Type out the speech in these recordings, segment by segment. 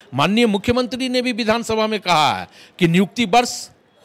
माननीय मुख्यमंत्री ने भी विधानसभा में कहा है कि नियुक्ति वर्ष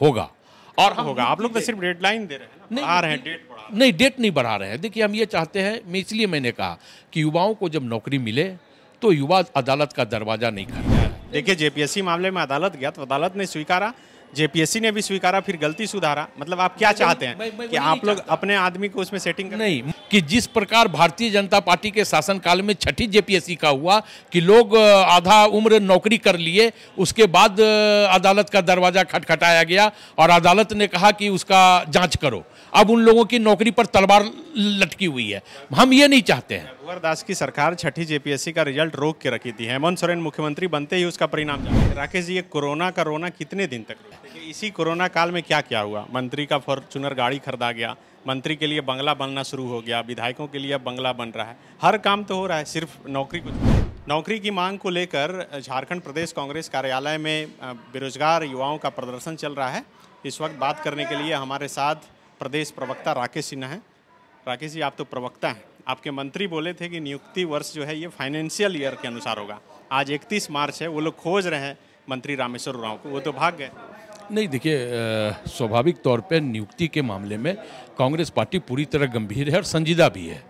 होगा और होगा। आप लोग तो सिर्फ डेडलाइन दे रहे हैं ना, बढ़ा रहे हैं, डेट बढ़ा रहे हैं। नहीं, डेट नहीं बढ़ा रहे हैं। देखिए, हम ये चाहते हैं, इसलिए मैंने कहा कि युवाओं को जब नौकरी मिले तो युवा अदालत का दरवाजा नहीं खटखटाए। देखिए, जेपीएससी मामले में अदालत गया तो अदालत ने स्वीकारा, जेपीएससी ने भी स्वीकारा, फिर गलती सुधारा। मतलब आप क्या चाहते हैं कि आप लोग अपने आदमी को उसमें सेटिंग करें? नहीं, कि जिस प्रकार भारतीय जनता पार्टी के शासनकाल में छठी जेपीएससी का हुआ कि लोग आधा उम्र नौकरी कर लिए, उसके बाद अदालत का दरवाजा खटखटाया गया और अदालत ने कहा कि उसका जांच करो। अब उन लोगों की नौकरी पर तलवार लटकी हुई है। हम ये नहीं चाहते हैं। रघुवर दास की सरकार छठी जेपीएससी का रिजल्ट रोक के रखी थी। हेमंत सोरेन मुख्यमंत्री बनते ही उसका परिणाम जाना। राकेश जी, ये कोरोना का रोना कितने दिन तक रुका? देखिए, इसी कोरोना काल में क्या क्या हुआ। मंत्री का फॉर्चूनर गाड़ी खरीदा गया, मंत्री के लिए बंगला बनना शुरू हो गया, विधायकों के लिए बंगला बन रहा है, हर काम तो हो रहा है, सिर्फ नौकरी की मांग को लेकर झारखंड प्रदेश कांग्रेस कार्यालय में बेरोजगार युवाओं का प्रदर्शन चल रहा है। इस वक्त बात करने के लिए हमारे साथ प्रदेश प्रवक्ता राकेश सिन्हा हैं। राकेश जी, आप तो प्रवक्ता हैं, आपके मंत्री बोले थे कि नियुक्ति वर्ष जो है ये फाइनेंशियल ईयर के अनुसार होगा। आज 31 मार्च है, वो लोग खोज रहे हैं मंत्री रामेश्वर उरांव को, वो तो भाग गए। नहीं, देखिए, स्वाभाविक तौर पे नियुक्ति के मामले में कांग्रेस पार्टी पूरी तरह गंभीर है और संजीदा भी है।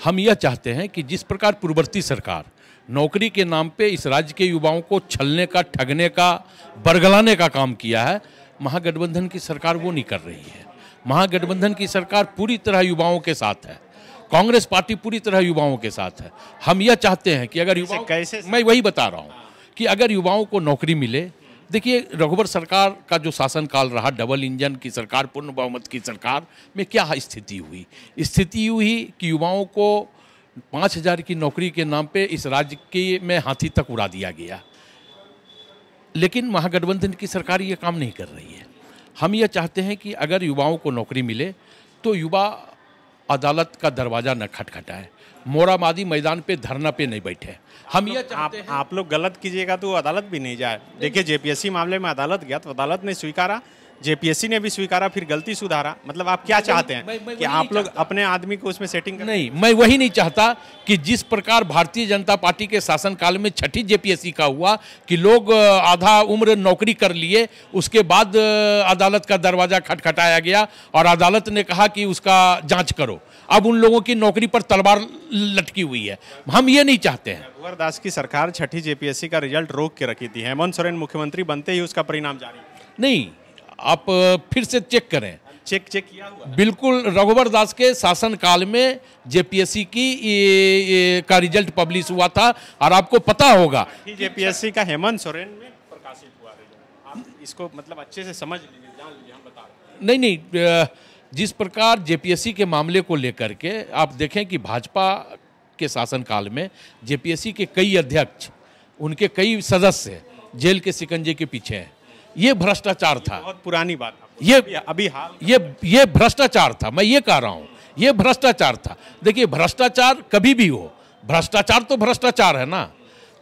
हम यह चाहते हैं कि जिस प्रकार पूर्ववर्ती सरकार नौकरी के नाम पे इस राज्य के युवाओं को छलने का, ठगने का, बरगलाने का काम किया है, महागठबंधन की सरकार वो नहीं कर रही है। महागठबंधन की सरकार पूरी तरह युवाओं के साथ है, कांग्रेस पार्टी पूरी तरह युवाओं के साथ है। हम यह चाहते हैं कि अगर युवाओं, मैं वही बता रहा हूँ कि अगर युवाओं को नौकरी मिले। देखिए, रघुवर सरकार का जो शासनकाल रहा, डबल इंजन की सरकार, पूर्ण बहुमत की सरकार में क्या स्थिति हुई? स्थिति हुई कि युवाओं को 5,000 की नौकरी के नाम पे इस राज्य के में हाथी तक उड़ा दिया गया। लेकिन महागठबंधन की सरकार ये काम नहीं कर रही है। हम ये चाहते हैं कि अगर युवाओं को नौकरी मिले तो युवा अदालत का दरवाज़ा न खटखटाए, मोराबादी मैदान पे धरना पे नहीं बैठे। हम ये चाहते हैं। आप लोग गलत कीजिएगा तो अदालत भी नहीं जाए। देखिए, जेपीएससी मामले में अदालत गया तो अदालत ने स्वीकारा, जेपीएससी ने भी स्वीकारा, फिर गलती सुधारा। मतलब आप क्या चाहते हैं कि आप लोग अपने आदमी को उसमें सेटिंग करें? नहीं, मैं वही नहीं चाहता कि जिस प्रकार भारतीय जनता पार्टी के शासनकाल में छठी जेपीएससी का हुआ कि लोग आधा उम्र नौकरी कर लिए, उसके बाद अदालत का दरवाजा खटखटाया गया और अदालत ने कहा कि उसका जांच करो। अब उन लोगों की नौकरी पर तलवार लटकी हुई है। हम ये नहीं चाहते हैं। रघुवर दास की सरकार छठी जेपीएससी का रिजल्ट रोक के रखी थी। हेमंत सोरेन मुख्यमंत्री बनते ही उसका परिणाम जारी। नहीं, आप फिर से चेक करें। चेक किया हुआ? बिल्कुल, रघुवर दास के शासनकाल में जेपीएससी की का रिजल्ट पब्लिश हुआ था और आपको पता होगा जेपीएससी का हेमंत सोरेन में प्रकाशित हुआ रिजल्ट। आप इसको मतलब अच्छे से समझ लीजिए, जान लीजिए, हम बता रहे हैं। नहीं, जिस प्रकार जेपीएससी के मामले को लेकर के आप देखें कि भाजपा के शासनकाल में जेपीएससी के कई अध्यक्ष, उनके कई सदस्य जेल के शिकंजे के पीछे हैं। ये भ्रष्टाचार था। बहुत पुरानी बात है। ये अभी हाल ये भ्रष्टाचार था। मैं ये कह रहा हूँ, ये भ्रष्टाचार था। देखिए, भ्रष्टाचार कभी भी हो, भ्रष्टाचार तो भ्रष्टाचार है ना।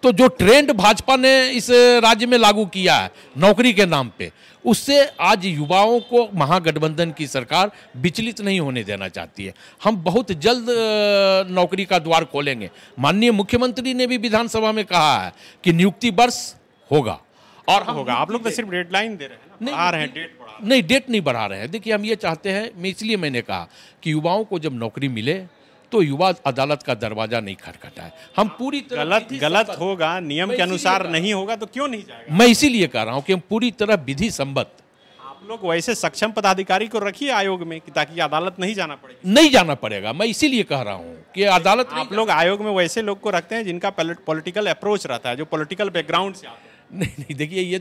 तो जो ट्रेंड भाजपा ने इस राज्य में लागू किया है नौकरी के नाम पे, उससे आज युवाओं को महागठबंधन की सरकार विचलित नहीं होने देना चाहती है। हम बहुत जल्द नौकरी का द्वार खोलेंगे। माननीय मुख्यमंत्री ने भी विधानसभा में कहा है कि नियुक्ति वर्ष होगा और होगा। आप लोग तो सिर्फ डेडलाइन दे रहे हैं ना, बढ़ा रहे हैं, डेट बढ़ा रहे हैं। नहीं, डेट नहीं बढ़ा रहे हैं। देखिए, हम ये चाहते हैं, इसलिए मैंने कहा कि युवाओं को जब नौकरी मिले तो युवा अदालत का दरवाजा नहीं खटखटाए। हम पूरी तरह गलत होगा, नियम के अनुसार नहीं होगा तो क्यों नहीं जाएगा? मैं इसीलिए कह रहा हूं कि हम पूरी तरह विधि सम्मत। आप लोग वैसे सक्षम पदाधिकारी को रखिए आयोग में कि ताकि अदालत नहीं जाना पड़े। नहीं जाना पड़ेगा। मैं इसीलिए कह रहा हूं कि अदालत, आप लोग आयोग में वैसे लोग को रखते हैं जिनका पॉलिटिकल अप्रोच रहता है, जो पॉलिटिकल बैकग्राउंड से आते हैं। नहीं, देखिए,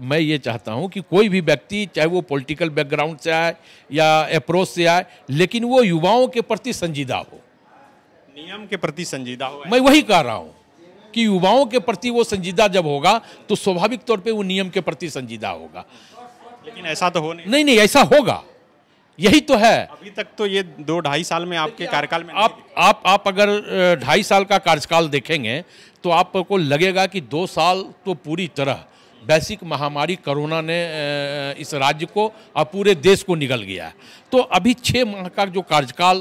मैं ये चाहता हूं कि कोई भी व्यक्ति, चाहे वो पॉलिटिकल बैकग्राउंड से आए या अप्रोच से आए, लेकिन वो युवाओं के प्रति संजीदा हो, नियम के प्रति संजीदा हो। मैं वही कह रहा हूं कि युवाओं के प्रति वो संजीदा जब होगा तो स्वाभाविक तौर पे वो नियम के प्रति संजीदा होगा। लेकिन ऐसा तो हो नहीं, ऐसा होगा, यही तो है। अभी तक तो ये 2-2.5 साल में आपके कार्यकाल में आप अगर 2.5 साल का कार्यकाल देखेंगे तो आपको लगेगा कि 2 साल तो पूरी तरह वैश्विक महामारी कोरोना ने इस राज्य को और पूरे देश को निगल गया है। तो अभी 6 माह का जो कार्यकाल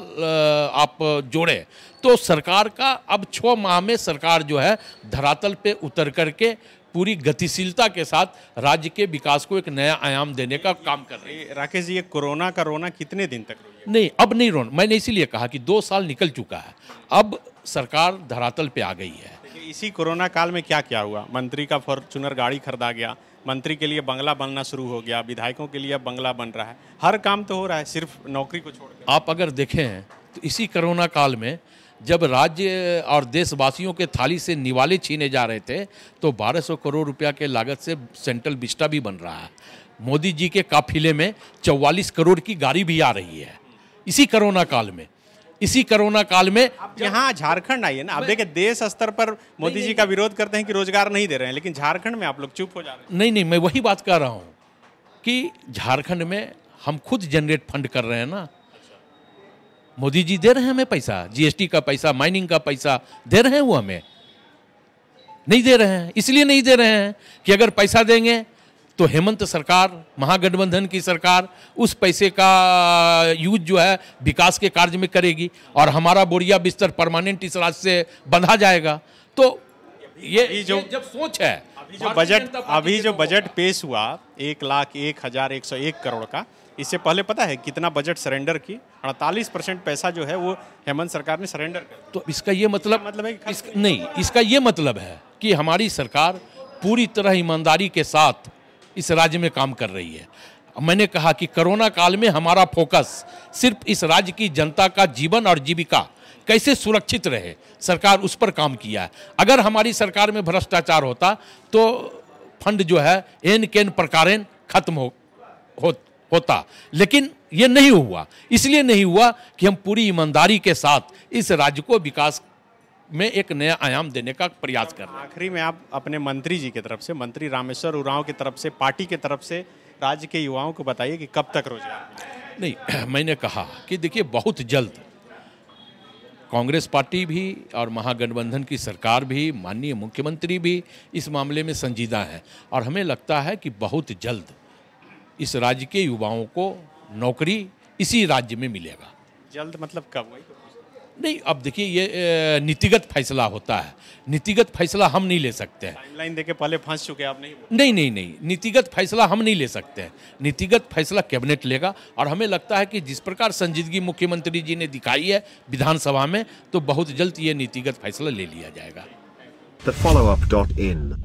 आप जोड़े तो सरकार का अब 6 माह में सरकार जो है धरातल पे उतर करके पूरी गतिशीलता के साथ राज्य के विकास को एक नया आयाम देने का काम कर रही है। राकेश जी, ये कोरोना का रोना कितने दिन तक रोएगा? नहीं, अब नहीं रोना। मैंने इसीलिए कहा कि 2 साल निकल चुका है, अब सरकार धरातल पे आ गई है। इसी कोरोना काल में क्या क्या हुआ? मंत्री का फॉर्च्यूनर गाड़ी खरीदा गया, मंत्री के लिए बंगला बनना शुरू हो गया, विधायकों के लिए बंगला बन रहा है, हर काम तो हो रहा है, सिर्फ नौकरी को छोड़कर। आप अगर देखें तो इसी कोरोना काल में जब राज्य और देशवासियों के थाली से निवाले छीने जा रहे थे तो 1200 करोड़ रुपया के लागत से सेंट्रल विस्टा भी बन रहा है। मोदी जी के काफिले में 44 करोड़ की गाड़ी भी आ रही है इसी कोरोना काल में। इसी कोरोना काल में आप यहाँ झारखंड आइए ना, आप देखिए देश स्तर पर मोदी जी का विरोध करते हैं कि रोजगार नहीं दे रहे हैं, लेकिन झारखंड में आप लोग चुप हो जा रहे हैं। नहीं, मैं वही बात कर रहा हूँ कि झारखंड में हम खुद जनरेट फंड कर रहे हैं ना। मोदी जी दे रहे हैं हमें पैसा, जीएसटी का पैसा, माइनिंग का पैसा दे रहे हैं, वो हमें नहीं दे रहे हैं। इसलिए नहीं दे रहे हैं कि अगर पैसा देंगे तो हेमंत सरकार, महागठबंधन की सरकार उस पैसे का यूज जो है विकास के कार्य में करेगी और हमारा बोरिया बिस्तर परमानेंट इस राज्य से बंधा जाएगा। तो ये जब सोच है, अभी जो बजट पेश हुआ 1,01,101 करोड़ का, इससे पहले पता है कितना बजट सरेंडर की? 48% पैसा जो है वो हेमंत सरकार ने सरेंडर कर। तो इसका ये मतलब है कि इसका ये मतलब है कि हमारी सरकार पूरी तरह ईमानदारी के साथ इस राज्य में काम कर रही है। मैंने कहा कि कोरोना काल में हमारा फोकस सिर्फ इस राज्य की जनता का जीवन और जीविका कैसे सुरक्षित रहे, सरकार उस पर काम किया है। अगर हमारी सरकार में भ्रष्टाचार होता तो फंड जो है एन केन प्रकारेण खत्म होता, लेकिन ये नहीं हुआ। इसलिए नहीं हुआ कि हम पूरी ईमानदारी के साथ इस राज्य को विकास में एक नया आयाम देने का प्रयास कर रहे हैं। आखिरी में आप अपने मंत्री जी की तरफ से, मंत्री रामेश्वर उरांव की तरफ से, पार्टी की तरफ से राज्य के युवाओं को बताइए कि कब तक रोजगार? नहीं, मैंने कहा कि देखिए बहुत जल्द कांग्रेस पार्टी भी और महागठबंधन की सरकार भी, माननीय मुख्यमंत्री भी इस मामले में संजीदा है और हमें लगता है कि बहुत जल्द इस राज्य के युवाओं को नौकरी इसी राज्य में मिलेगा। जल्द मतलब कब? नहीं, अब देखिए ये नीतिगत फैसला होता है, नीतिगत फैसला हम नहीं ले सकते हैं। टाइमलाइन देके पहले फंस चुके आप नहीं? नहीं, नीतिगत फैसला हम नहीं ले सकते हैं। नीतिगत फैसला कैबिनेट लेगा और हमें लगता है कि जिस प्रकार संजीदगी मुख्यमंत्री जी ने दिखाई है विधानसभा में, तो बहुत जल्द ये नीतिगत फैसला ले लिया जाएगा। TheFollowUp.in,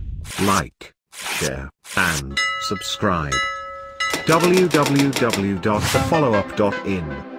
like, share and subscribe. www.thefollowup.in